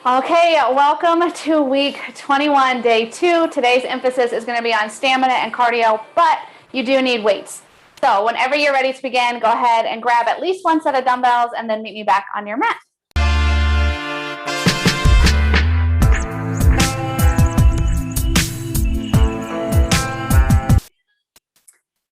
Okay, welcome to week 21, day 2. Today's emphasis is going to be on stamina and cardio, but you do need weights. So whenever you're ready to begin, go ahead and grab at least one set of dumbbells and then meet me back on your mat.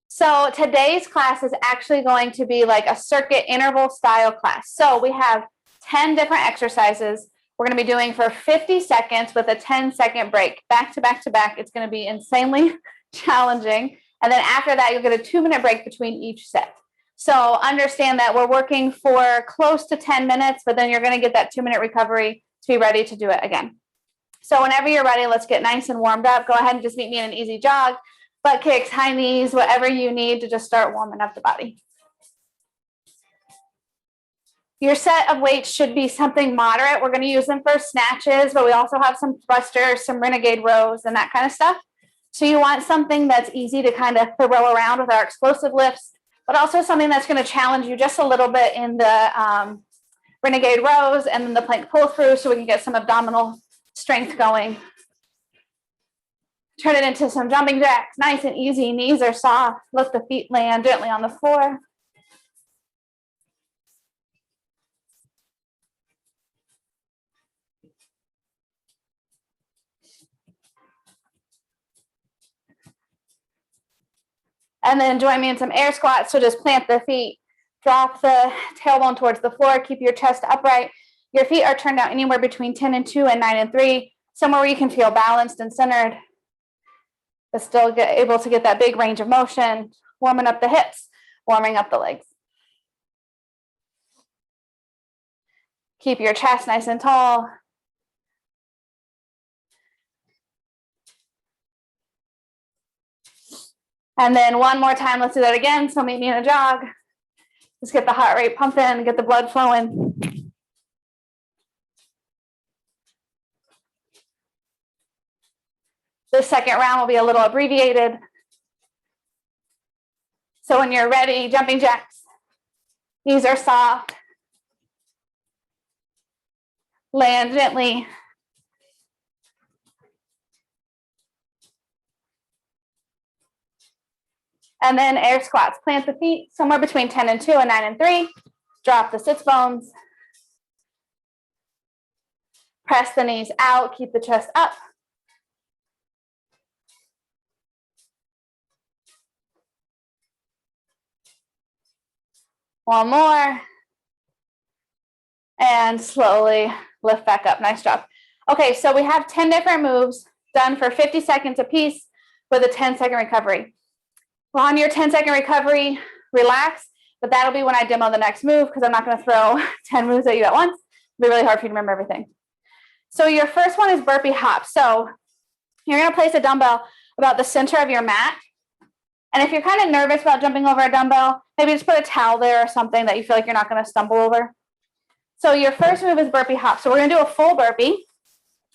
So today's class is actually going to be like a circuit interval style class. So we have 10 different exercises we're going to be doing for 50 seconds with a 10-second break. Back to back to back. It's going to be insanely challenging. And then after that, you'll get a 2-minute break between each set. So understand that we're working for close to 10 minutes, but then you're going to get that 2-minute recovery to be ready to do it again. So whenever you're ready, let's get nice and warmed up. Go ahead and just meet me in an easy jog, butt kicks, high knees, whatever you need to just start warming up the body. Your set of weights should be something moderate. We're going to use them for snatches, but we also have some thrusters, some Renegade Rows, and that kind of stuff. So you want something that's easy to kind of throw around with our explosive lifts, but also something that's going to challenge you just a little bit in the Renegade Rows and then the plank pull through so we can get some abdominal strength going. Turn it into some jumping jacks, nice and easy. Knees are soft. Let the feet land gently on the floor. And then join me in some air squats. So just plant the feet, drop the tailbone towards the floor, keep your chest upright. Your feet are turned out anywhere between 10 and 2 and 9 and 3, somewhere where you can feel balanced and centered, but still able to get that big range of motion, warming up the hips, warming up the legs. Keep your chest nice and tall. And then one more time, let's do that again. So meet me in a jog. Just get the heart rate pumping, get the blood flowing. The second round will be a little abbreviated. So when you're ready, jumping jacks. Knees are soft. Land gently. And then air squats. Plant the feet somewhere between 10 and 2 and 9 and 3. Drop the sits bones. Press the knees out. Keep the chest up. One more. And slowly lift back up. Nice job. Okay, so we have 10 different moves done for 50 seconds apiece with a 10-second recovery. Well, on your 10-second recovery, relax, but that'll be when I demo the next move because I'm not going to throw 10 moves at you at once. It'll be really hard for you to remember everything. So your first one is Burpee Hop. So you're going to place a dumbbell about the center of your mat. And if you're kind of nervous about jumping over a dumbbell, maybe just put a towel there or something that you feel like you're not going to stumble over. So your first move is Burpee Hop. So we're going to do a full burpee.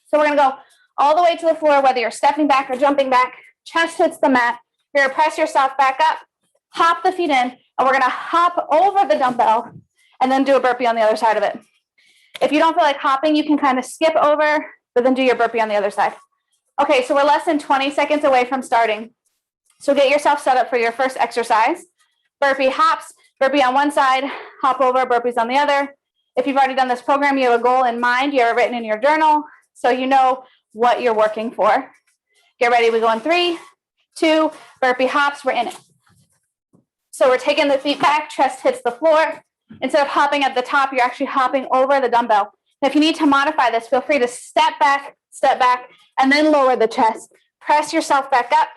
So we're going to go all the way to the floor, whether you're stepping back or jumping back. Chest hits the mat. You're going to press yourself back up, hop the feet in, and we're going to hop over the dumbbell and then do a burpee on the other side of it. If you don't feel like hopping, you can kind of skip over, but then do your burpee on the other side. Okay, so we're less than 20 seconds away from starting. So get yourself set up for your first exercise. Burpee hops, burpee on one side, hop over, burpees on the other. If you've already done this program, you have a goal in mind, you have it written in your journal, so you know what you're working for. Get ready, we go in 3, 2, burpee hops, we're in it. So we're taking the feet back, chest hits the floor. Instead of hopping at the top, you're actually hopping over the dumbbell. And if you need to modify this, feel free to step back, and then lower the chest. Press yourself back up,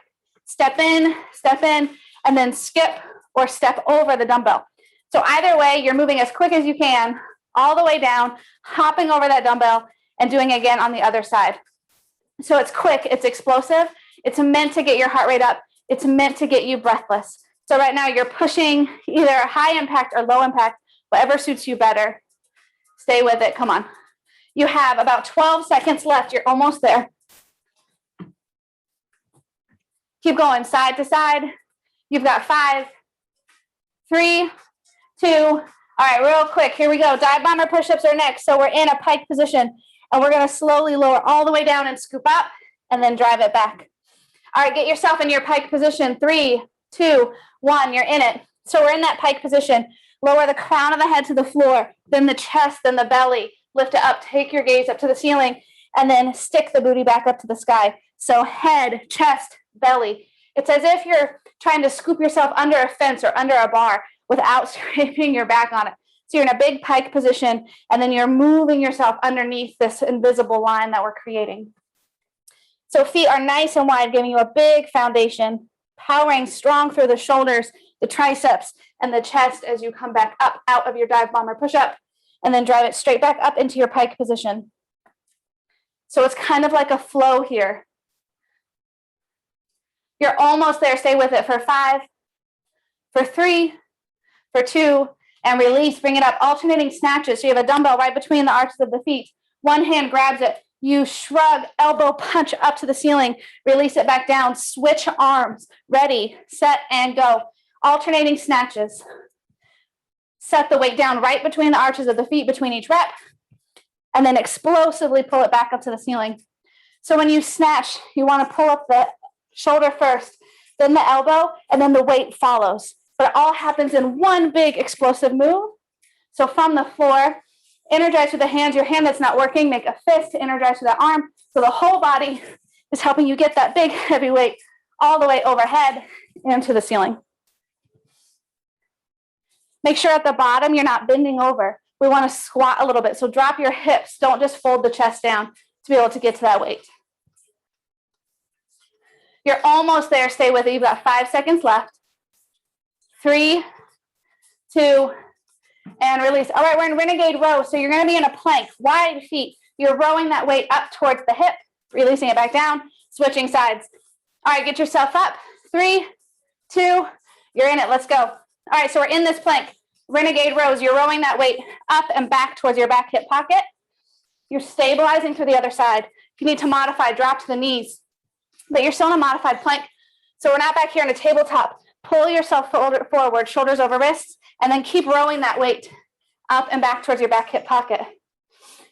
step in, and then skip or step over the dumbbell. So either way, you're moving as quick as you can, all the way down, hopping over that dumbbell, and doing it again on the other side. So it's quick, it's explosive. It's meant to get your heart rate up. It's meant to get you breathless. So right now you're pushing either high impact or low impact, whatever suits you better. Stay with it. Come on. You have about 12 seconds left. You're almost there. Keep going side to side. You've got 5, 3, 2. All right, real quick. Here we go. Dive bomber push-ups are next. So we're in a pike position. And we're going to slowly lower all the way down and scoop up and then drive it back. All right, get yourself in your pike position. 3, 2, 1, you're in it. So we're in that pike position. Lower the crown of the head to the floor, then the chest, then the belly. Lift it up, take your gaze up to the ceiling, and then stick the booty back up to the sky. So head, chest, belly. It's as if you're trying to scoop yourself under a fence or under a bar without scraping your back on it. So you're in a big pike position, and then you're moving yourself underneath this invisible line that we're creating. So feet are nice and wide, giving you a big foundation, powering strong through the shoulders, the triceps, and the chest as you come back up out of your dive bomber push-up, and then drive it straight back up into your pike position. So it's kind of like a flow here. You're almost there. Stay with it for 5, for 3, for 2, and release. Bring it up. Alternating snatches. So you have a dumbbell right between the arches of the feet. One hand grabs it. You shrug, elbow punch up to the ceiling. Release it back down. Switch arms. Ready, set, and go. Alternating snatches. Set the weight down right between the arches of the feet between each rep, and then explosively pull it back up to the ceiling. So when you snatch, you want to pull up the shoulder first, then the elbow, and then the weight follows. But it all happens in one big explosive move. So from the floor, energize with the hands. Your hand that's not working, make a fist to energize with that arm. So the whole body is helping you get that big heavy weight all the way overhead and to the ceiling. Make sure at the bottom you're not bending over. We want to squat a little bit. So drop your hips. Don't just fold the chest down to be able to get to that weight. You're almost there. Stay with it. You've got 5 seconds left. 3, 2, and release. All right, we're in Renegade Row. So you're going to be in a plank, wide feet. You're rowing that weight up towards the hip, releasing it back down, switching sides. All right, get yourself up. 3, 2, you're in it. Let's go. All right, so we're in this plank. Renegade Rows, you're rowing that weight up and back towards your back hip pocket. You're stabilizing through the other side. If you need to modify, drop to the knees. But you're still in a modified plank. So we're not back here in a tabletop. Pull yourself forward, shoulders over wrists, and then keep rowing that weight up and back towards your back hip pocket.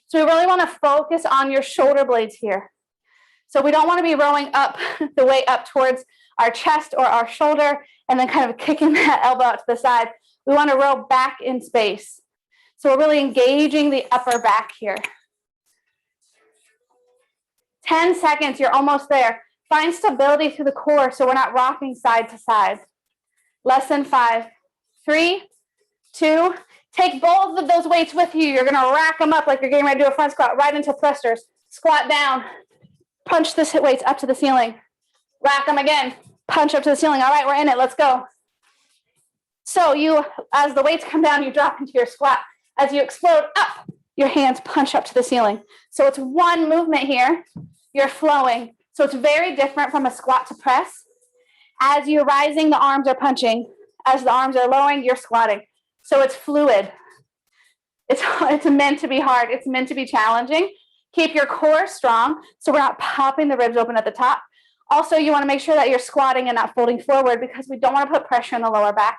So we really want to focus on your shoulder blades here. So we don't want to be rowing up the weight up towards our chest or our shoulder and then kind of kicking that elbow out to the side. We want to row back in space. So we're really engaging the upper back here. 10 seconds, you're almost there. Find stability through the core so we're not rocking side to side. Less than 5, 3, 2, take both of those weights with you. You're going to rack them up like you're getting ready to do a front squat right into thrusters. Squat down, punch the weights up to the ceiling. Rack them again, punch up to the ceiling. All right, we're in it. Let's go. So you, as the weights come down, you drop into your squat. As you explode up, your hands punch up to the ceiling. So it's one movement here. You're flowing. So it's very different from a squat to press. As you're rising, the arms are punching. As the arms are lowering, you're squatting. So it's fluid. It's meant to be hard. It's meant to be challenging. Keep your core strong so we're not popping the ribs open at the top. Also, you want to make sure that you're squatting and not folding forward because we don't want to put pressure in the lower back.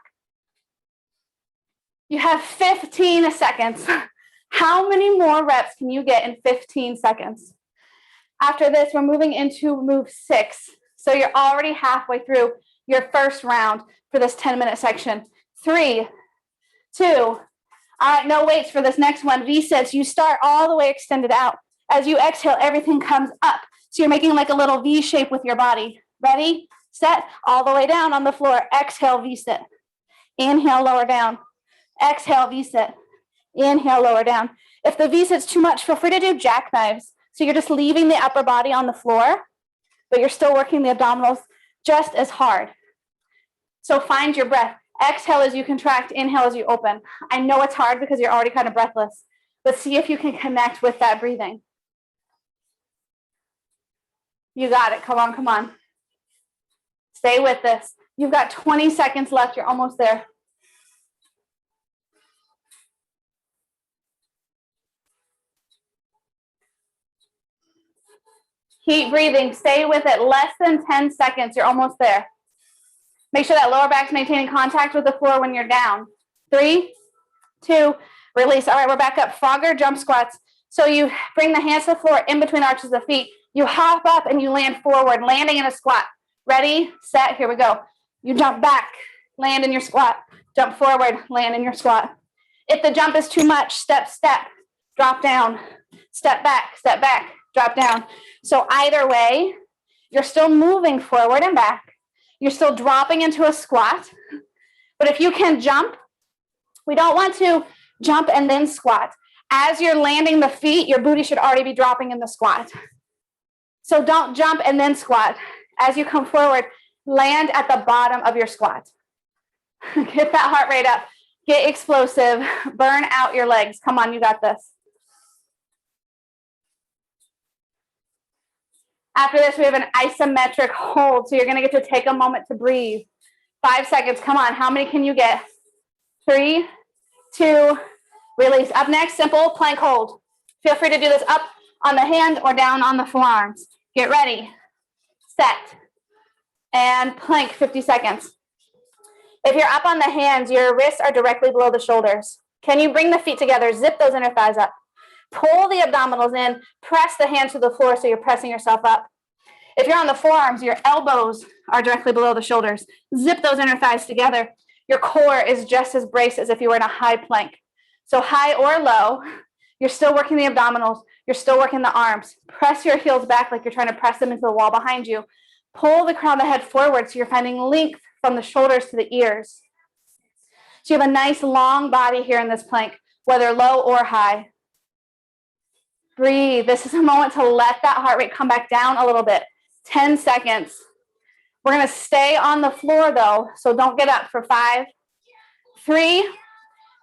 You have 15 seconds. How many more reps can you get in 15 seconds? After this, we're moving into move 6. So you're already halfway through your first round for this 10-minute section. 3, 2, all right, no weights for this next one. V-sits, you start all the way extended out. As you exhale, everything comes up. So you're making like a little V shape with your body. Ready, set, all the way down on the floor. Exhale, V-sit. Inhale, lower down. Exhale, V-sit. Inhale, lower down. If the V-sit's too much, feel free to do jackknives. So you're just leaving the upper body on the floor, but you're still working the abdominals just as hard. So find your breath. Exhale as you contract, inhale as you open. I know it's hard because you're already kind of breathless, but see if you can connect with that breathing. You got it. Come on, come on. Stay with this. You've got 20 seconds left. You're almost there. Keep breathing. Stay with it. Less than 10 seconds. You're almost there. Make sure that lower back's maintaining contact with the floor when you're down. 3, 2, release. All right, we're back up. Frogger jump squats. So you bring the hands to the floor in between the arches of the feet. You hop up and you land forward, landing in a squat. Ready, set, here we go. You jump back, land in your squat. Jump forward, land in your squat. If the jump is too much, step, drop down, step back, drop down. So either way, you're still moving forward and back. You're still dropping into a squat. But if you can jump, we don't want to jump and then squat. As you're landing the feet, your booty should already be dropping in the squat. So don't jump and then squat. As you come forward, land at the bottom of your squat. Get that heart rate up. Get explosive. Burn out your legs. Come on, you got this. After this, we have an isometric hold. So you're going to get to take a moment to breathe. 5 seconds. Come on. How many can you get? 3, 2, release. Up next, simple plank hold. Feel free to do this up on the hand or down on the forearms. Get ready. Set. And plank, 50 seconds. If you're up on the hands, your wrists are directly below the shoulders. Can you bring the feet together? Zip those inner thighs up. Pull the abdominals in. Press the hands to the floor so you're pressing yourself up. If you're on the forearms, your elbows are directly below the shoulders. Zip those inner thighs together. Your core is just as braced as if you were in a high plank. So high or low, you're still working the abdominals. You're still working the arms. Press your heels back like you're trying to press them into the wall behind you. Pull the crown of the head forward so you're finding length from the shoulders to the ears. So you have a nice long body here in this plank, whether low or high. Breathe. This is a moment to let that heart rate come back down a little bit. 10 seconds. We're going to stay on the floor though, so don't get up for 5, 3,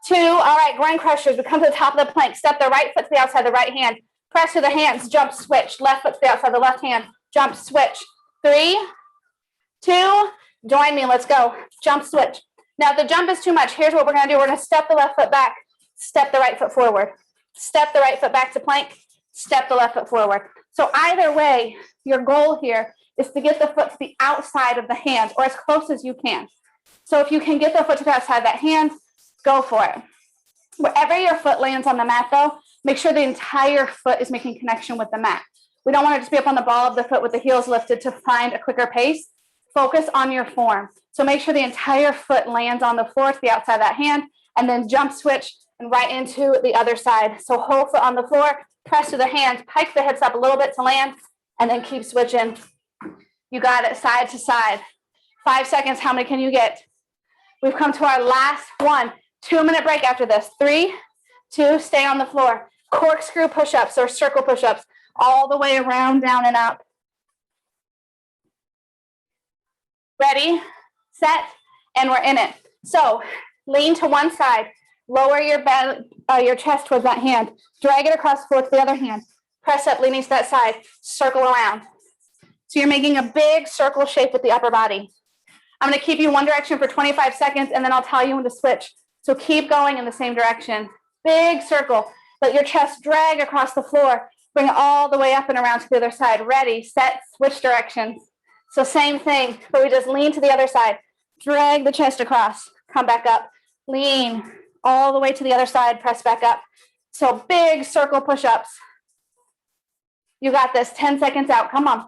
2. All right, groin crushers. We come to the top of the plank. Step the right foot to the outside, the right hand. Press to the hands. Jump, switch. Left foot to the outside, the left hand. Jump, switch. 3, 2. Join me. Let's go. Jump, switch. Now, if the jump is too much, here's what we're going to do. We're going to step the left foot back. Step the right foot forward. Step the right foot back to plank. Step the left foot forward. So either way, your goal here is to get the foot to the outside of the hand or as close as you can. So if you can get the foot to the outside of that hand, go for it. Wherever your foot lands on the mat, though, make sure the entire foot is making connection with the mat. We don't want to just be up on the ball of the foot with the heels lifted to find a quicker pace. Focus on your form. So make sure the entire foot lands on the floor to the outside of that hand, and then jump, switch, and right into the other side. So whole foot on the floor, press to the hands, pike the hips up a little bit to land, and then keep switching. You got it, side to side. 5 seconds, how many can you get? We've come to our last one. 2-minute break after this. 3, 2, stay on the floor. Corkscrew push-ups or circle push-ups all the way around, down, and up. Ready, set, and we're in it. So lean to one side, lower your chest towards that hand, drag it across the floor to the other hand, press up, leaning to that side, circle around. So you're making a big circle shape with the upper body. I'm going to keep you one direction for 25 seconds, and then I'll tell you when to switch. So keep going in the same direction. Big circle. Let your chest drag across the floor. Bring it all the way up and around to the other side. Ready, set, switch directions. So same thing, but we just lean to the other side. Drag the chest across. Come back up. Lean all the way to the other side. Press back up. So big circle push-ups. You got this. 10 seconds out. Come on.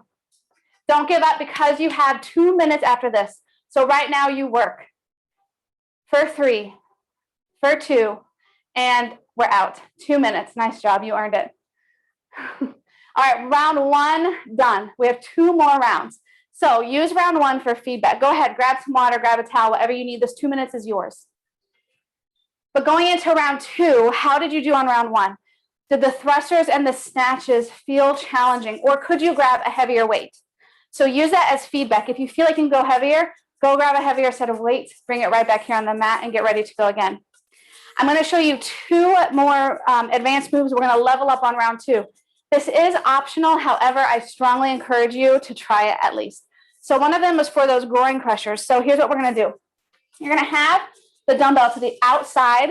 Don't give up because you have 2 minutes after this. So right now you work. For 3, for 2, and we're out. 2 minutes. Nice job. You earned it. All right, round 1 done. We have 2 more rounds. So use round 1 for feedback. Go ahead, grab some water, grab a towel, whatever you need. This 2 minutes is yours. But going into round 2, how did you do on round 1? Did the thrusters and the snatches feel challenging, or could you grab a heavier weight? So use that as feedback. If you feel like you can go heavier, go grab a heavier set of weights, bring it right back here on the mat, and get ready to go again. I'm going to show you 2 more advanced moves. We're going to level up on round 2. This is optional. However, I strongly encourage you to try it at least. So one of them was for those groin crushers. So here's what we're going to do. You're going to have the dumbbell to the outside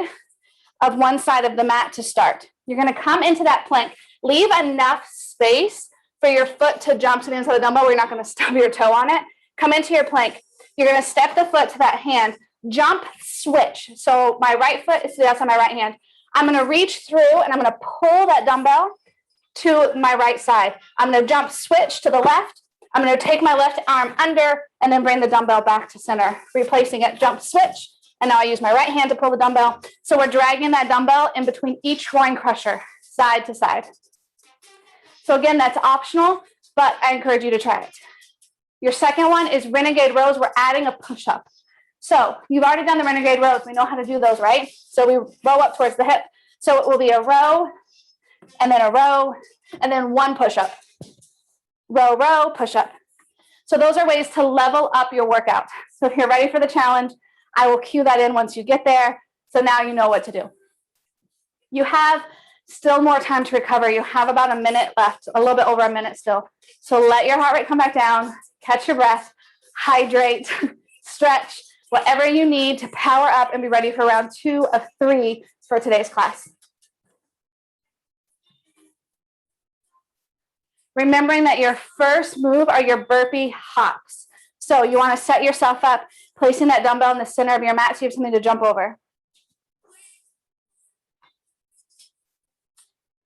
of one side of the mat to start. You're going to come into that plank. Leave enough space for your foot to jump to the inside of the dumbbell where you're not going to stub your toe on it. Come into your plank. You're going to step the foot to that hand. Jump, switch. So my right foot is to the outside of my right hand. I'm going to reach through and I'm going to pull that dumbbell to my right side. I'm going to jump switch to the left. I'm going to take my left arm under and then bring the dumbbell back to center, replacing it, jump switch. And now I use my right hand to pull the dumbbell. So we're dragging that dumbbell in between each groin crusher, side to side. So again, that's optional, but I encourage you to try it. Your second one is Renegade Rows. We're adding a push-up. So you've already done the Renegade Rows. We know how to do those, right? So we row up towards the hip. So it will be a row, and then one push-up. Row, row, push-up. So those are ways to level up your workout. So if you're ready for the challenge, I will cue that in once you get there. So now you know what to do. You have still more time to recover. You have about a minute left, a little bit over a minute still. So let your heart rate come back down, catch your breath, hydrate, stretch, whatever you need to power up and be ready for round 2 of 3 for today's class. Remembering that your first move are your burpee hops. So you want to set yourself up, placing that dumbbell in the center of your mat so you have something to jump over.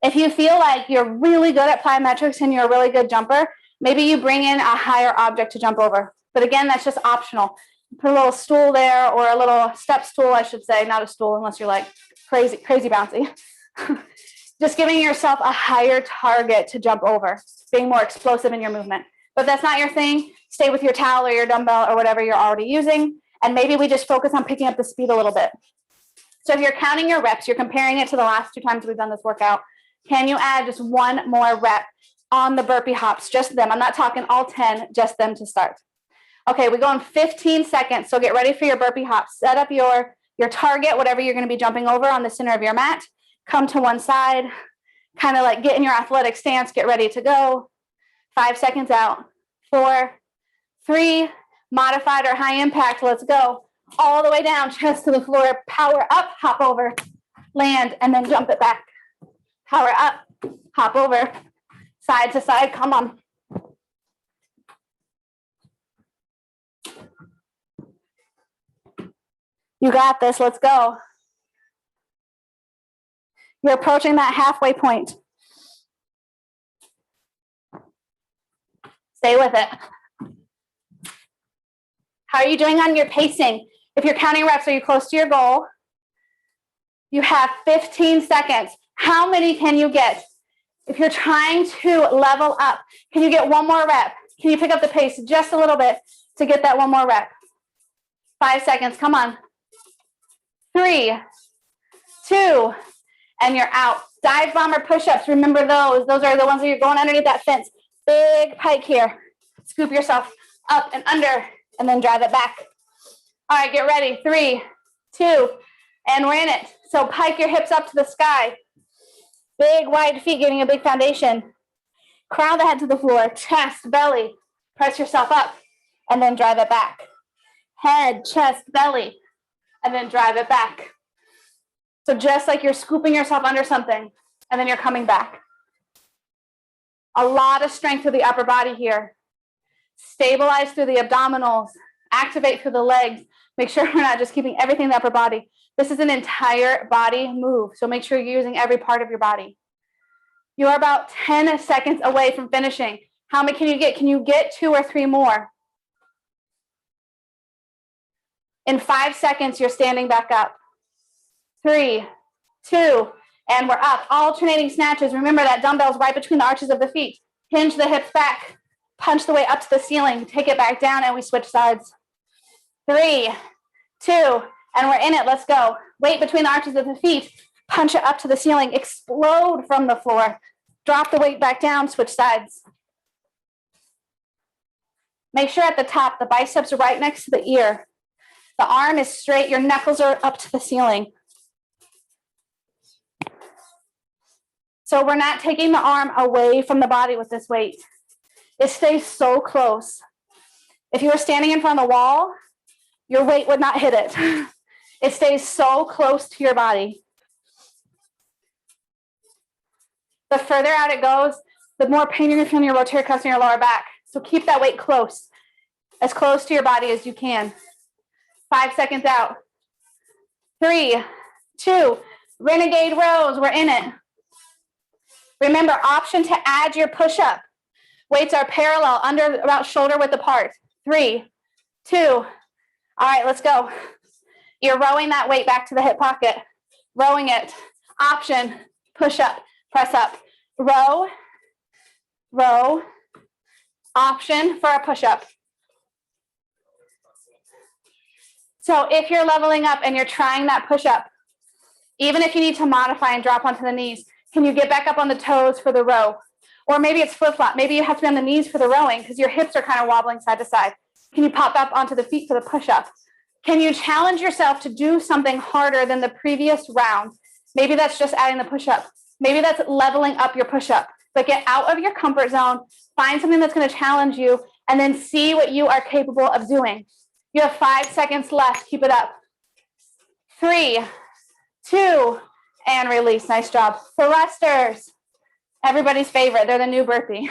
If you feel like you're really good at plyometrics and you're a really good jumper, maybe you bring in a higher object to jump over. But again, that's just optional. Put a little stool there, or a little step stool, I should say, not a stool unless you're like crazy bouncy. Just giving yourself a higher target to jump over, being more explosive in your movement. But if that's not your thing, stay with your towel or your dumbbell or whatever you're already using. And maybe we just focus on picking up the speed a little bit. So if you're counting your reps, you're comparing it to the last 2 times we've done this workout, can you add just 1 more rep on the burpee hops, just them? I'm not talking all 10, just them to start. Okay, we go in 15 seconds. So get ready for your burpee hops. Set up your target, whatever you're going to be jumping over, on the center of your mat. Come to one side, kind of like get in your athletic stance, get ready to go. 5 seconds out. 4, 3, modified or high impact. Let's go. All the way down, chest to the floor. Power up, hop over, land, and then jump it back. Power up, hop over, side to side. Come on. You got this. Let's go. You're approaching that halfway point. Stay with it. How are you doing on your pacing? If you're counting reps, are you close to your goal? You have 15 seconds. How many can you get? If you're trying to level up, can you get 1 more rep? Can you pick up the pace just a little bit to get that 1 more rep? 5 seconds. Come on. 3, 2, and you're out. Dive bomber push-ups. Remember those. Those are the ones that you're going underneath that fence. Big pike here. Scoop yourself up and under, and then drive it back. All right, get ready. 3, 2, and we're in it. So pike your hips up to the sky. Big wide feet, getting a big foundation. Crown the head to the floor. Chest, belly. Press yourself up, and then drive it back. Head, chest, belly, and then drive it back. So just like you're scooping yourself under something, and then you're coming back. A lot of strength through the upper body here. Stabilize through the abdominals. Activate through the legs. Make sure we're not just keeping everything in the upper body. This is an entire body move, so make sure you're using every part of your body. You are about 10 seconds away from finishing. How many can you get? Can you get 2 or 3 more? In 5 seconds, you're standing back up. 3, 2, and we're up. Alternating snatches. Remember that dumbbell's right between the arches of the feet. Hinge the hips back. Punch the weight up to the ceiling. Take it back down, and we switch sides. 3, 2, and we're in it. Let's go. Weight between the arches of the feet. Punch it up to the ceiling. Explode from the floor. Drop the weight back down. Switch sides. Make sure at the top, the biceps are right next to the ear. The arm is straight. Your knuckles are up to the ceiling. So we're not taking the arm away from the body with this weight. It stays so close. If you were standing in front of the wall, your weight would not hit it. It stays so close to your body. The further out it goes, the more pain you're going to feel in your rotator cuffs and your lower back. So keep that weight close, as close to your body as you can. 5 seconds out. 3, 2, Renegade Rows, we're in it. Remember, option to add your push-up. Weights are parallel, under about shoulder width apart. 3, 2. All right, let's go. You're rowing that weight back to the hip pocket. Rowing it. Option, push up, press up. Row, row. Option for a push-up. So if you're leveling up and you're trying that push-up, even if you need to modify and drop onto the knees, can you get back up on the toes for the row? Or maybe it's flip-flop. Maybe you have to be on the knees for the rowing because your hips are kind of wobbling side to side. Can you pop up onto the feet for the push-up? Can you challenge yourself to do something harder than the previous round? Maybe that's just adding the push-up. Maybe that's leveling up your push-up. But get out of your comfort zone, find something that's going to challenge you, and then see what you are capable of doing. You have 5 seconds left. Keep it up. 3, 2, and release. Nice job. Thrusters. Everybody's favorite. They're the new burpee.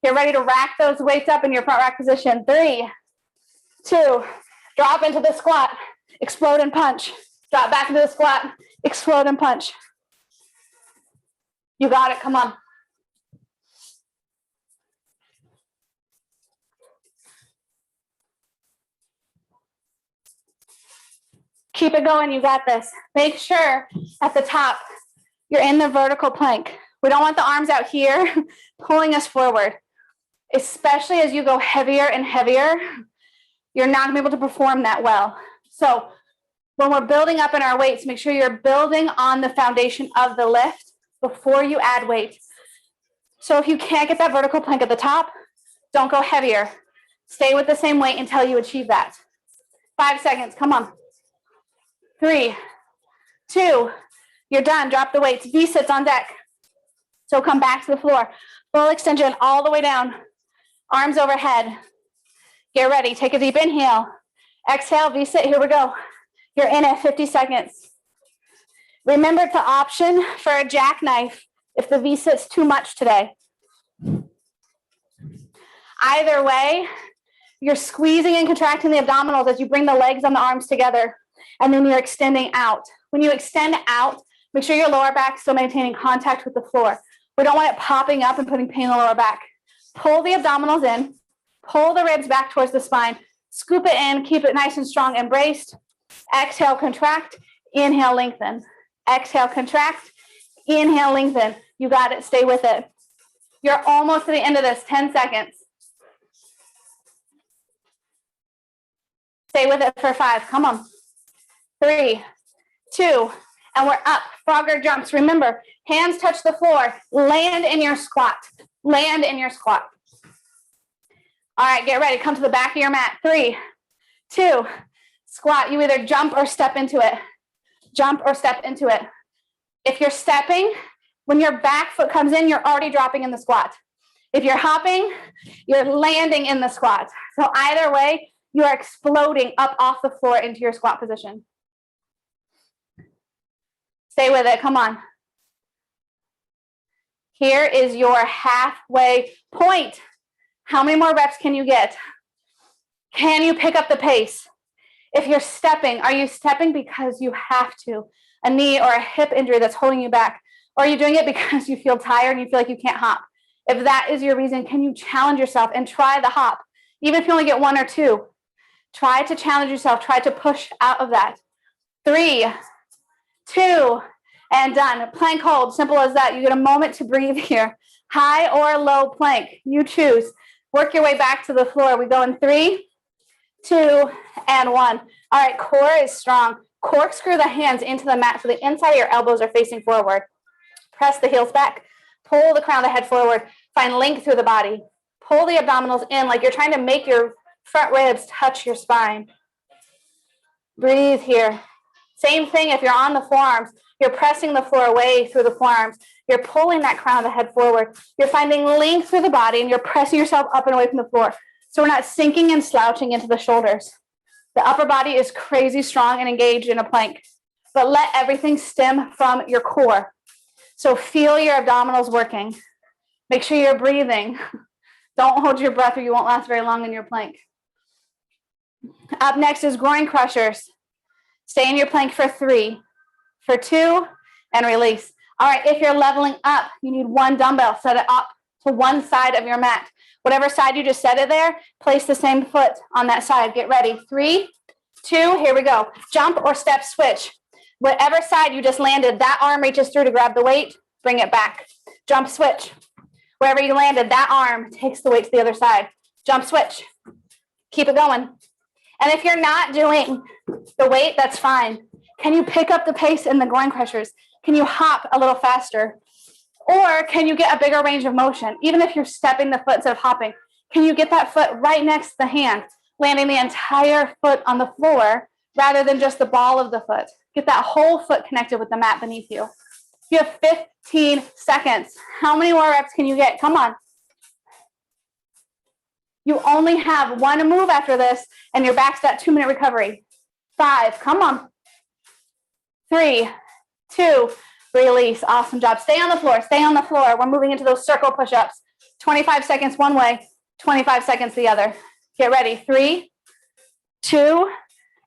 Get ready to rack those weights up in your front rack position. 3, 2, drop into the squat, explode and punch. Drop back into the squat, explode and punch. You got it. Come on. Keep it going. You got this. Make sure at the top you're in the vertical plank. We don't want the arms out here pulling us forward, especially as you go heavier and heavier. You're not going to be able to perform that well. So when we're building up in our weights, make sure you're building on the foundation of the lift before you add weight. So if you can't get that vertical plank at the top, don't go heavier. Stay with the same weight until you achieve that. 5 seconds. Come on. 3, 2, you're done. Drop the weights. V-sits on deck. So come back to the floor. Full extension all the way down. Arms overhead. Get ready. Take a deep inhale. Exhale, V-sit. Here we go. You're in it. 50 seconds. Remember to option for a jackknife if the V-sit's too much today. Either way, you're squeezing and contracting the abdominals as you bring the legs and the arms together. And then you're extending out. When you extend out, make sure your lower back is still maintaining contact with the floor. We don't want it popping up and putting pain in the lower back. Pull the abdominals in. Pull the ribs back towards the spine. Scoop it in. Keep it nice and strong. Embraced. Exhale, contract. Inhale, lengthen. Exhale, contract. Inhale, lengthen. You got it. Stay with it. You're almost to the end of this. 10 seconds. Stay with it for 5. Come on. 3, 2, and we're up. Frogger jumps. Remember, hands touch the floor. Land in your squat. Land in your squat. All right, get ready. Come to the back of your mat. 3, 2, squat. You either jump or step into it. Jump or step into it. If you're stepping, when your back foot comes in, you're already dropping in the squat. If you're hopping, you're landing in the squat. So either way, you are exploding up off the floor into your squat position. Stay with it. Come on. Here is your halfway point. How many more reps can you get? Can you pick up the pace? If you're stepping, are you stepping because you have to? A knee or a hip injury that's holding you back? Or are you doing it because you feel tired and you feel like you can't hop? If that is your reason, can you challenge yourself and try the hop? Even if you only get 1 or 2, try to challenge yourself. Try to push out of that. 3, 2, and done. Plank hold, simple as that. You get a moment to breathe here. High or low plank, you choose. Work your way back to the floor. We go in 3, 2, and 1. All right, core is strong. Corkscrew the hands into the mat so the inside of your elbows are facing forward. Press the heels back. Pull the crown of the head forward. Find length through the body. Pull the abdominals in like you're trying to make your front ribs touch your spine. Breathe here. Same thing if you're on the forearms. You're pressing the floor away through the forearms. You're pulling that crown of the head forward. You're finding length through the body, and you're pressing yourself up and away from the floor. So we're not sinking and slouching into the shoulders. The upper body is crazy strong and engaged in a plank, but let everything stem from your core. So feel your abdominals working. Make sure you're breathing. Don't hold your breath or you won't last very long in your plank. Up next is groin crushers. Stay in your plank for 3, for 2, and release. All right, if you're leveling up, you need 1 dumbbell. Set it up to one side of your mat. Whatever side you just set it there, place the same foot on that side. Get ready. 3, 2, here we go. Jump or step switch. Whatever side you just landed, that arm reaches through to grab the weight, bring it back. Jump switch. Wherever you landed, that arm takes the weight to the other side. Jump switch. Keep it going. And if you're not doing the weight, that's fine. Can you pick up the pace in the groin crushers? Can you hop a little faster? Or can you get a bigger range of motion? Even if you're stepping the foot instead of hopping, can you get that foot right next to the hand, landing the entire foot on the floor rather than just the ball of the foot? Get that whole foot connected with the mat beneath you. You have 15 seconds. How many more reps can you get? Come on. You only have 1 move after this, and you're back to that 2-minute recovery. 5, come on. 3, 2, release. Awesome job. Stay on the floor. Stay on the floor. We're moving into those circle push-ups. 25 seconds one way, 25 seconds the other. Get ready. 3, 2,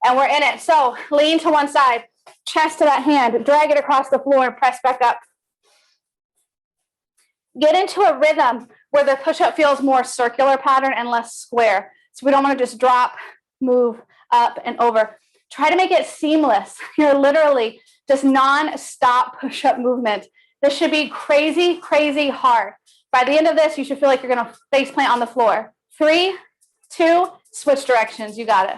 and we're in it. So lean to one side, chest to that hand, drag it across the floor, and press back up. Get into a rhythm where the push-up feels more circular pattern and less square. So we don't want to just drop, move, up, and over. Try to make it seamless. You're literally just non-stop push-up movement. This should be crazy, crazy hard. By the end of this, you should feel like you're going to face plant on the floor. 3, 2, switch directions. You got it.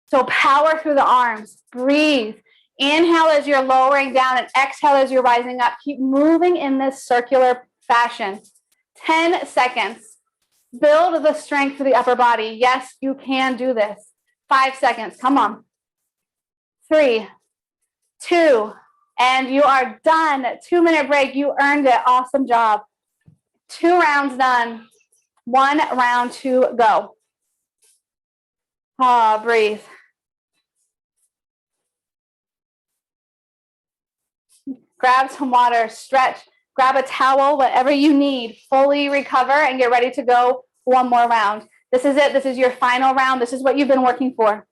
So power through the arms. Breathe. Inhale as you're lowering down and exhale as you're rising up. Keep moving in this circular fashion. 10 seconds. Build the strength for the upper body. Yes, you can do this. 5 seconds. Come on. 3, 2, and you are done. 2-minute break. You earned it. Awesome job. 2 rounds done. 1 round to go. Breathe. Grab some water, stretch, grab a towel, whatever you need. Fully recover and get ready to go 1 more round. This is it. This is your final round. This is what you've been working for.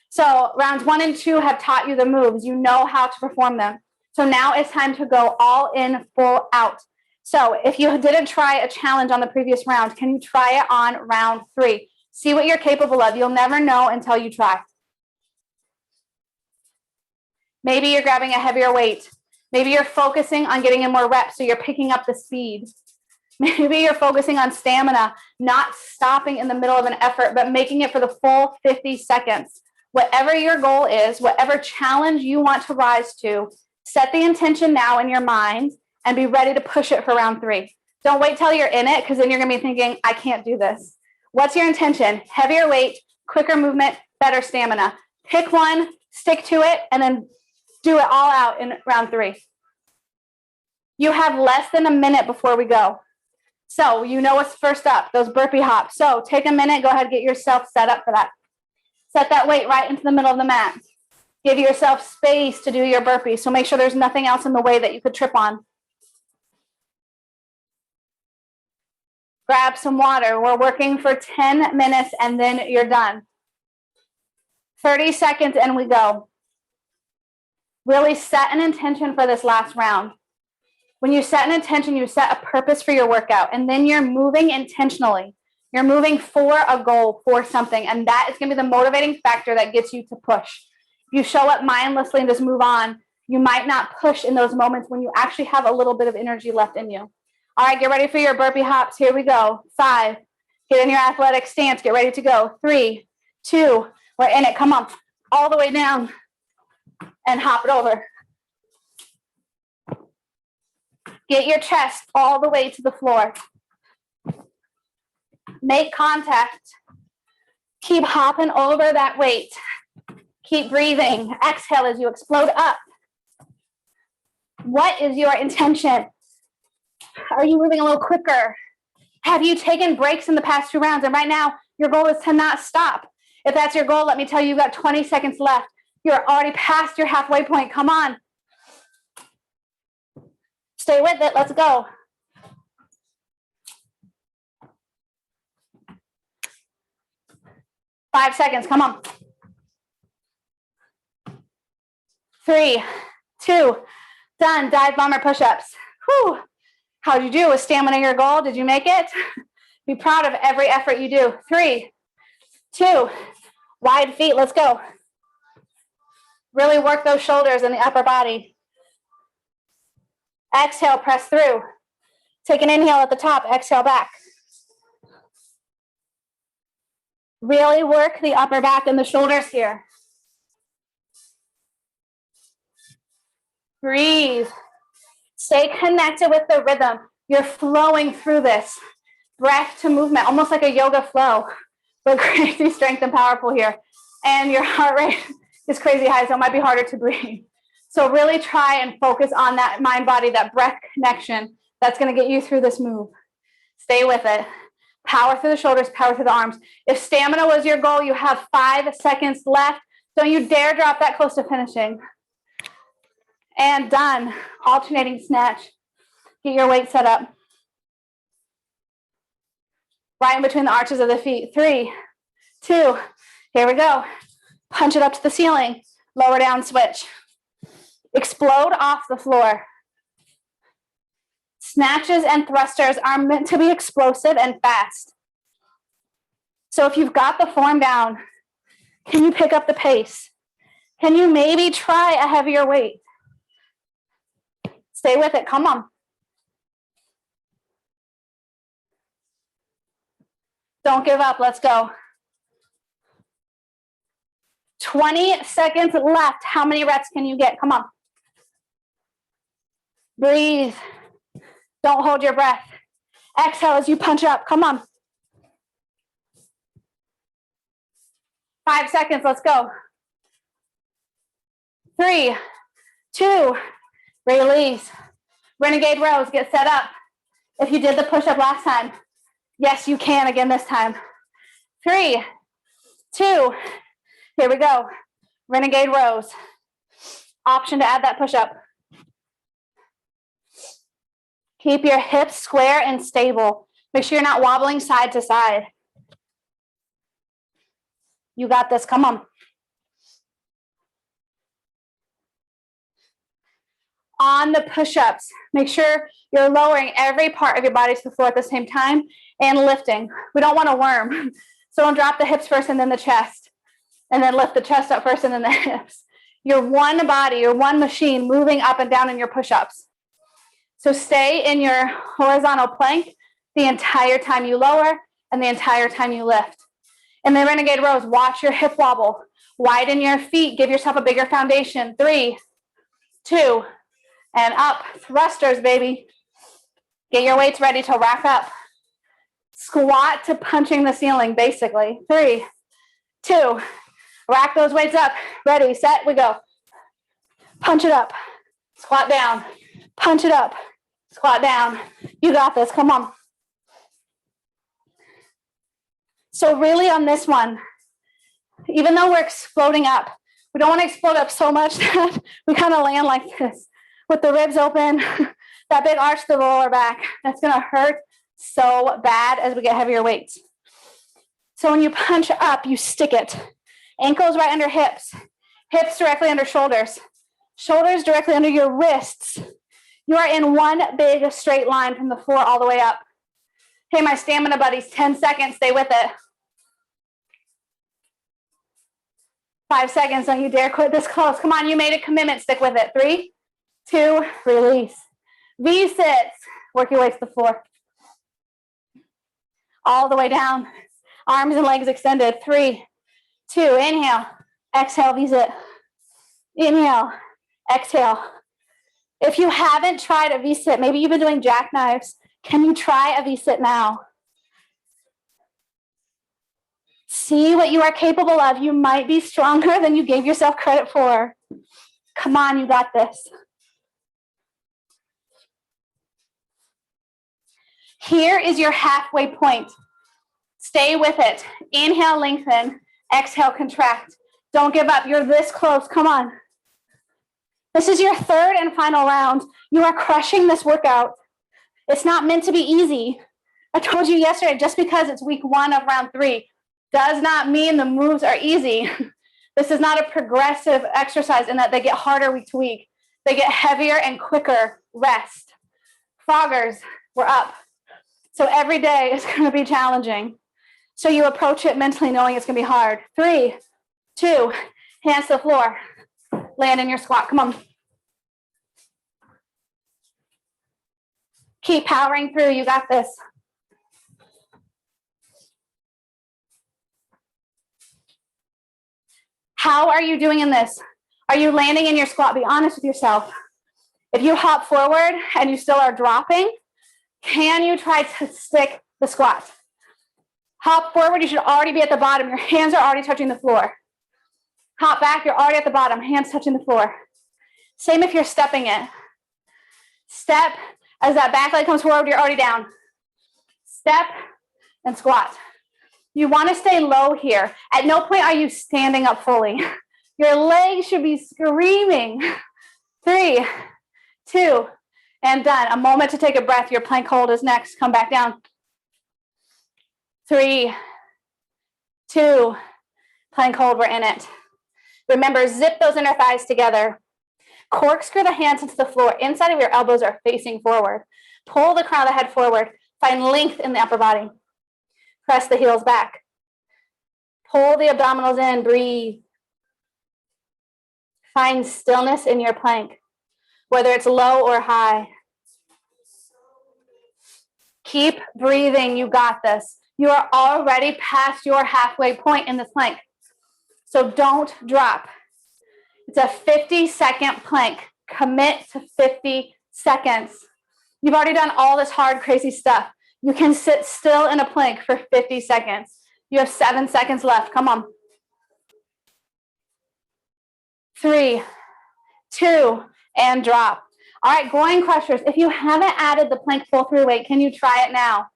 So rounds 1 and 2 have taught you the moves. You know how to perform them. So now it's time to go all in, full out. So if you didn't try a challenge on the previous round, can you try it on round 3? See what you're capable of. You'll never know until you try. Maybe you're grabbing a heavier weight. Maybe you're focusing on getting in more reps, so you're picking up the speed. Maybe you're focusing on stamina, not stopping in the middle of an effort, but making it for the full 50 seconds. Whatever your goal is, whatever challenge you want to rise to, set the intention now in your mind and be ready to push it for round 3. Don't wait till you're in it, because then you're going to be thinking, I can't do this. What's your intention? Heavier weight, quicker movement, better stamina. Pick one, stick to it, and then do it all out in round 3. You have less than a minute before we go. So you know what's first up, those burpee hops. So take a minute, go ahead and get yourself set up for that. Set that weight right into the middle of the mat. Give yourself space to do your burpees. So make sure there's nothing else in the way that you could trip on. Grab some water. We're working for 10 minutes and then you're done. 30 seconds and we go. Really set an intention for this last round. When you set an intention, you set a purpose for your workout, and then you're moving intentionally. You're moving for a goal, for something, and that is going to be the motivating factor that gets you to push. If you show up mindlessly and just move on, you might not push in those moments when you actually have a little bit of energy left in you. All right, get ready for your burpee hops. Here we go. 5, get in your athletic stance. Get ready to go. 3, 2, we're in it. Come on, all the way down and hop it over. Get your chest all the way to the floor. Make contact. Keep hopping over that weight. Keep breathing. Exhale as you explode up. What is your intention? Are you moving a little quicker? Have you taken breaks in the past 2 rounds? And right now, your goal is to not stop. If that's your goal, let me tell you, you've got 20 seconds left. You're already past your halfway point. Come on. Stay with it. Let's go. Five seconds. Come on. 3, 2, done. Dive bomber push-ups. Whew. How'd you do? Was stamina your goal? Did you make it? Be proud of every effort you do. 3, 2, wide feet. Let's go. Really work those shoulders and the upper body. Exhale, press through. Take an inhale at the top, exhale back. Really work the upper back and the shoulders here. Breathe. Stay connected with the rhythm. You're flowing through this. Breath to movement, almost like a yoga flow. But crazy strength and powerful here. And your heart rate is crazy high, so it might be harder to breathe. So really try and focus on that mind-body, that breath connection. That's going to get you through this move. Stay with it. Power through the shoulders, power through the arms. If stamina was your goal, you have 5 seconds left. Don't you dare drop that close to finishing. And done. Alternating snatch. Get your weight set up. Right in between the arches of the feet. 3, 2, here we go. Punch it up to the ceiling. Lower down switch. Explode off the floor. Snatches and thrusters are meant to be explosive and fast. So if you've got the form down, can you pick up the pace? Can you maybe try a heavier weight? Stay with it. Come on. Don't give up. Let's go. 20 seconds left. How many reps can you get? Come on. Breathe. Don't hold your breath. Exhale as you punch up. Come on. 5 seconds. Let's go. 3, 2, release. Renegade rows. Get set up. If you did the push-up last time, yes, you can again this time. 3, 2, here we go. Renegade rows. Option to add that push-up. Keep your hips square and stable. Make sure you're not wobbling side to side. You got this. Come on. On the push-ups, make sure you're lowering every part of your body to the floor at the same time and lifting. We don't want to worm. So don't drop the hips first and then the chest. And then lift the chest up first and then the hips. You're one body, you're one machine moving up and down in your push-ups. So stay in your horizontal plank the entire time you lower and the entire time you lift. In the Renegade rows, watch your hip wobble. Widen your feet. Give yourself a bigger foundation. 3, 2, and up. Thrusters, baby. Get your weights ready to rack up. Squat to punching the ceiling, basically. 3, 2, rack those weights up. Ready, set, we go. Punch it up. Squat down. Punch it up. Squat down. You got this. Come on. So really on this one, even though we're exploding up, we don't want to explode up so much that we kind of land like this with the ribs open, that big arch to the lower back. That's going to hurt so bad as we get heavier weights. So when you punch up, you stick it. Ankles right under hips, hips directly under shoulders, shoulders directly under your wrists. You are in one big straight line from the floor all the way up. Hey, my stamina buddies, 10 seconds, stay with it. 5 seconds, don't you dare quit this close. Come on, you made a commitment, stick with it. 3, 2, release. V-sits, work your way to the floor. All the way down, arms and legs extended. 3, 2, inhale, exhale, V-sit. Inhale, exhale. If you haven't tried a V-sit, maybe you've been doing jackknives, can you try a V-sit now? See what you are capable of. You might be stronger than you gave yourself credit for. Come on, you got this. Here is your halfway point. Stay with it. Inhale, lengthen. Exhale, contract. Don't give up. You're this close. Come on. This is your third and final round. You are crushing this workout. It's not meant to be easy. I told you yesterday, just because it's week 1 of round 3 does not mean the moves are easy. This is not a progressive exercise in that they get harder week to week. They get heavier and quicker rest. Froggers, we're up. So every day is going to be challenging. So you approach it mentally knowing it's going to be hard. 3, 2, hands to the floor. Land in your squat. Come on. Keep powering through. You got this. How are you doing in this? Are you landing in your squat? Be honest with yourself. If you hop forward and you still are dropping, can you try to stick the squat? Hop forward, you should already be at the bottom. Your hands are already touching the floor. Hop back, you're already at the bottom, hands touching the floor. Same if you're stepping it. Step, as that back leg comes forward, you're already down. Step and squat. You want to stay low here. At no point are you standing up fully. Your legs should be screaming. 3, 2, and done. A moment to take a breath. Your plank hold is next. Come back down. 3, 2, plank hold, we're in it. Remember, zip those inner thighs together. Corkscrew the hands into the floor. Inside of your elbows are facing forward. Pull the crown of the head forward. Find length in the upper body. Press the heels back. Pull the abdominals in. Breathe. Find stillness in your plank, whether it's low or high. Keep breathing. You got this. You are already past your halfway point in this plank. So don't drop. It's a 50-second plank. Commit to 50 seconds. You've already done all this hard, crazy stuff. You can sit still in a plank for 50 seconds. You have 7 seconds left. Come on. 3, 2, and drop. All right, groin crushers. If you haven't added the plank pull through weight, can you try it now?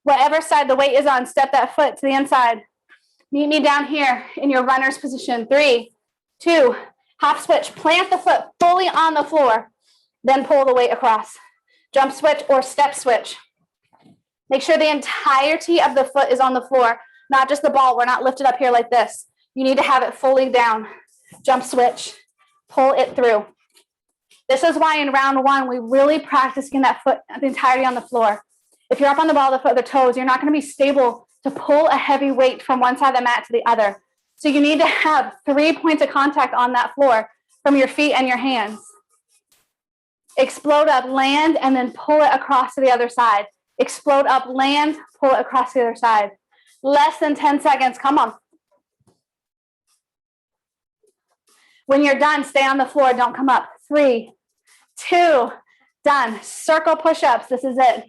Whatever side the weight is on, step that foot to the inside. Meet me down here in your runner's position. 3, 2, hop switch. Plant the foot fully on the floor. Then pull the weight across. Jump switch or step switch. Make sure the entirety of the foot is on the floor, not just the ball. We're not lifted up here like this. You need to have it fully down. Jump switch. Pull it through. This is why in round 1, we really practice getting that foot, the entirety on the floor. If you're up on the ball, the foot, the toes, you're not going to be stable to pull a heavy weight from one side of the mat to the other. So you need to have 3 points of contact on that floor from your feet and your hands. Explode up, land, and then pull it across to the other side. Explode up, land, pull it across the other side. Less than 10 seconds. Come on. When you're done, stay on the floor. Don't come up. 3, 2, done. Circle push-ups. This is it.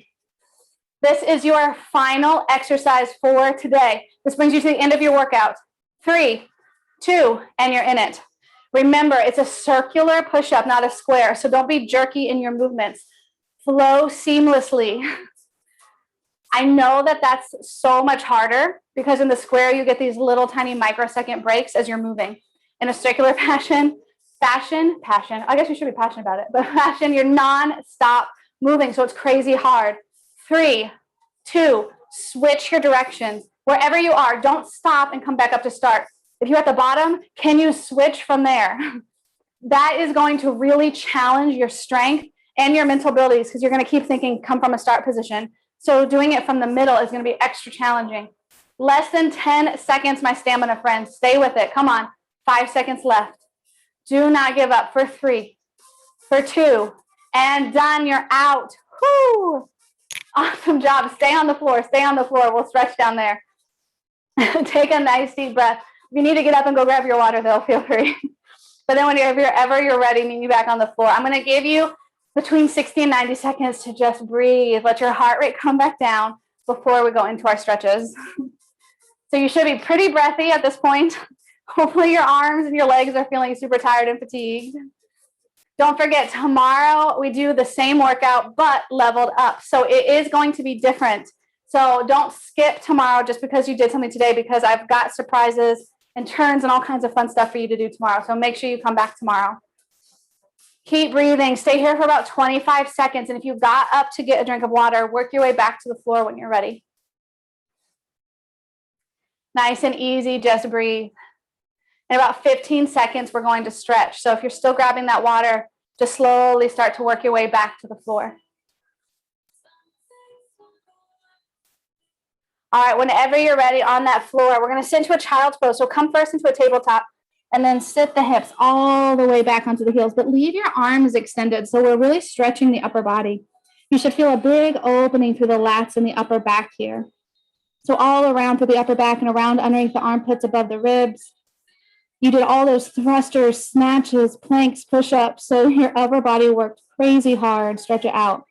This is your final exercise for today. This brings you to the end of your workout. 3, 2, and you're in it. Remember, it's a circular push-up, not a square. So don't be jerky in your movements. Flow seamlessly. I know that that's so much harder because in the square, you get these little tiny microsecond breaks as you're moving. In a circular passion, I guess you should be passionate about it, but passion, you're non-stop moving, so it's crazy hard. 3, 2, switch your directions. Wherever you are, don't stop and come back up to start. If you're at the bottom, can you switch from there? That is going to really challenge your strength and your mental abilities because you're going to keep thinking, come from a start position. So doing it from the middle is going to be extra challenging. Less than 10 seconds, my stamina friends. Stay with it. Come on. 5 seconds left. Do not give up. For 3, for 2, and done. You're out. Woo! Awesome job. Stay on the floor. Stay on the floor. We'll stretch down there. Take a nice deep breath. If you need to get up and go grab your water, though, feel free. But then whenever you're ready, meet me back on the floor. I'm going to give you between 60 and 90 seconds to just breathe. Let your heart rate come back down before we go into our stretches. So you should be pretty breathy at this point. Hopefully your arms and your legs are feeling super tired and fatigued. Don't forget, tomorrow we do the same workout, but leveled up. So it is going to be different. So don't skip tomorrow just because you did something today, because I've got surprises and turns and all kinds of fun stuff for you to do tomorrow. So make sure you come back tomorrow. Keep breathing. Stay here for about 25 seconds. And if you got up to get a drink of water, work your way back to the floor when you're ready. Nice and easy. Just breathe. In about 15 seconds, we're going to stretch. So if you're still grabbing that water, just slowly start to work your way back to the floor. All right, whenever you're ready on that floor, we're going to sit into a child's pose. So come first into a tabletop and then sit the hips all the way back onto the heels, but leave your arms extended. So we're really stretching the upper body. You should feel a big opening through the lats and the upper back here. So all around through the upper back and around underneath the armpits above the ribs. You did all those thrusters, snatches, planks, push-ups. So your upper body worked crazy hard. Stretch it out.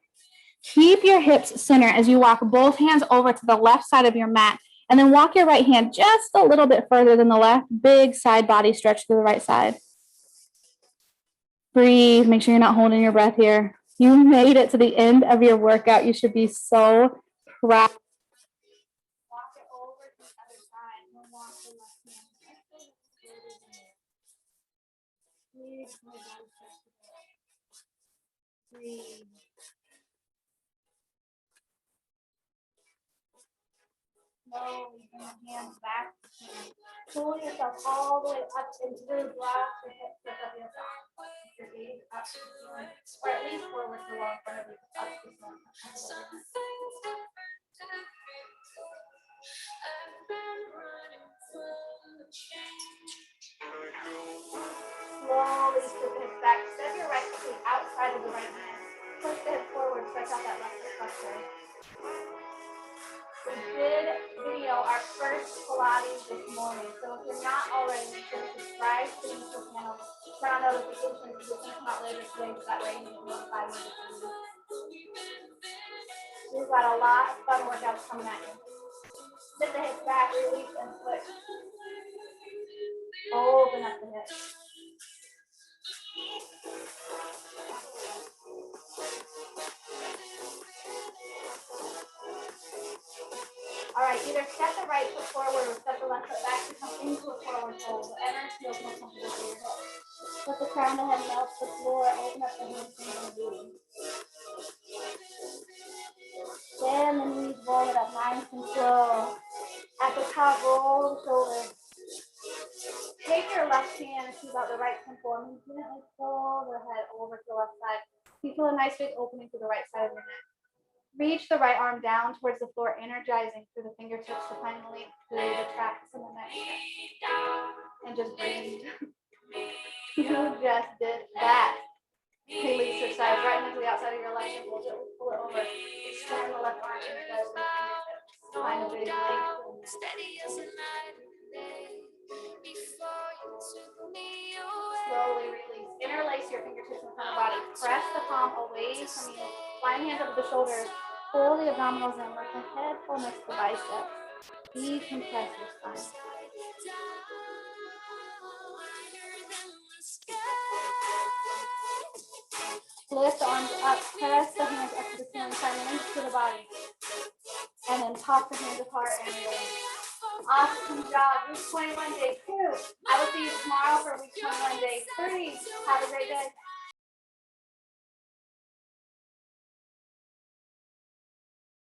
Keep your hips center as you walk both hands over to the left side of your mat. And then walk your right hand just a little bit further than the left. Big side body stretch to the right side. Breathe. Make sure you're not holding your breath here. You made it to the end of your workout. You should be so proud. Walk it over to the other side. We'll walk the left hand. Breathe. Breathe. Slowly bring the hands back. Pull yourself all the way up and through. Block the hips up your back. Your gaze up to the ceiling, or at least forward to the wall in front of you. Up to the ceiling. Slowly scoop the hips back. Step your right foot outside of the right hand. Push the hips forward. Stretch out that left foot cluster. We did video our first Pilates this morning, so if you're not already, make sure to subscribe to the YouTube channel, turn on notifications so you can come out later today, so that way you can notify me. We've got a lot of fun workouts coming at you. Sit the hips back, release, and switch. Open up the hips. All right, either step the right foot forward or step the left foot back to come into a forward fold. Whatever feels more comfortable for your hips. Let the crown of the head melt to the floor. Open up the hamstrings and the booty. Bend the knees, roll it up nice and slow. At the top, roll the shoulders. Take your left hand to about the right temple and gently pull the head over to the left side. You feel a nice big opening to the right side of your neck. Reach the right arm down towards the floor, energizing through the fingertips to find the length through the tracts in the neck. And just breathe. You just did that. Release your side right into the outside of your left ankle. Gently pull it over. Extend the left arm, energize the fingertips. Find a big length. Slowly release. Interlace your fingertips in front of the body. Press the palm away from you. Line hands over the shoulders. Pull the abdominals in. Let the head pull next to the biceps. Decompress your spine. Lift the arms up. Press the hands up to the ceiling. Find length to the body. And then pop the hands apart and release. Awesome job. Week 21, day 2. I will see you tomorrow for week 21, day 3. Have a great day.